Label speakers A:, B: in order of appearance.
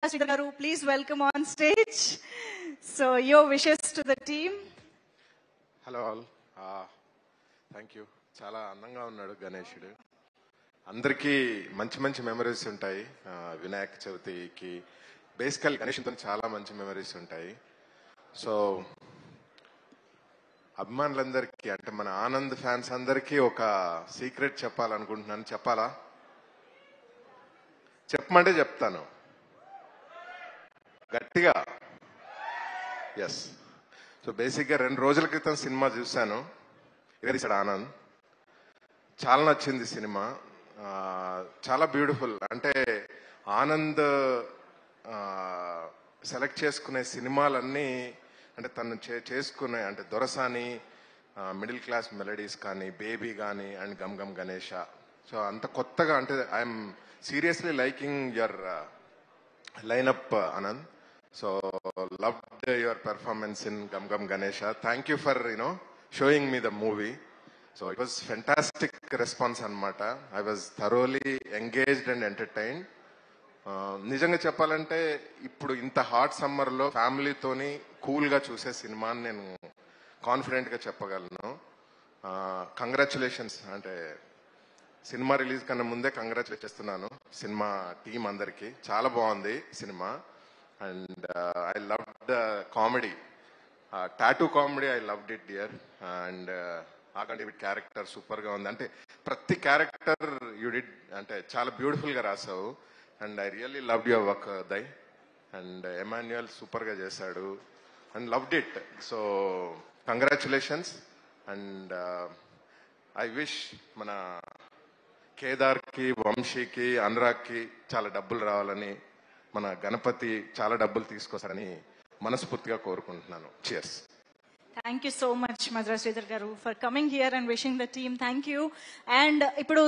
A: Sridhar Garu, please welcome on stage. So your wishes to the team.
B: Hello all thank you. చాలా అందంగా ఉన్నాడు గణేశుడు. అందరికీ మంచి మంచి మెమరీస్ ఉంటాయి. వినాయక చవితికి బేసికల్ గణేష్తో చాలా మంచి మెమరీస్ ఉంటాయి. సో అభిమానులందరికీ అంటే మన ఆనంద్ ఫ్యాన్స్ అందరికీ ఒక సీక్రెట్ చెప్పాలనుకుంటున్నాను. చెప్పాలా? చెప్పమంటే చెప్తాను గట్టిగా. ఎస్. సో బేసిక్గా 2 రోజుల క్రితం సినిమా చూశాను. ఇక్కడి ఆనంద్ చాలా నచ్చింది సినిమా. చాలా బ్యూటిఫుల్. అంటే ఆనంద్ సెలెక్ట్ చేసుకునే సినిమాలన్నీ అంటే తను చేసుకునే అంటే దొరసాని, మిడిల్ క్లాస్ మెలడీస్ కానీ, బేబీ కానీ అండ్ గమ్ గమ్ గణేష. సో అంత కొత్తగా అంటే I'm seriously liking your lineup Anand. So loved your performance in Gum Gum Ganesha. Thank you for showing me the movie. So it was fantastic response anamata. I was thoroughly engaged and entertained. నిజంగా చెప్పాలంటే ఇప్పుడు ఇంత hot సమ్మర్లో ఫ్యామిలీతోని కూల్గా చూసే సినిమాని నేను కాన్ఫిడెంట్గా చెప్పగలను. కంగ్రాచులేషన్స్. అంటే సినిమా రిలీజ్ కన్నా ముందే కంగ్రాచులేట్ చేస్తున్నాను సినిమా టీం అందరికీ. చాలా బాగుంది cinema. And I loved the comedy, tattoo comedy. I loved it, dear. And Akanti with character super ga undi. Ante prati character you did ante chaala beautiful ga rasavu. And I really loved your work, Dai. And Emmanuel super ga chesadu and loved it. So congratulations. And I wish mana Kedar ki, Vamshi ki, Anurag ki chaala dabbulu ravalani, మన గణపతి చాలా డబ్బులు తీసుకొస్తారని మనస్ఫూర్తిగా కోరుకుంటున్నాను. Cheers.
A: Thank you so much, Madras Sridhar Garu, for coming here and wishing the team. Thank you. And ఇప్పుడు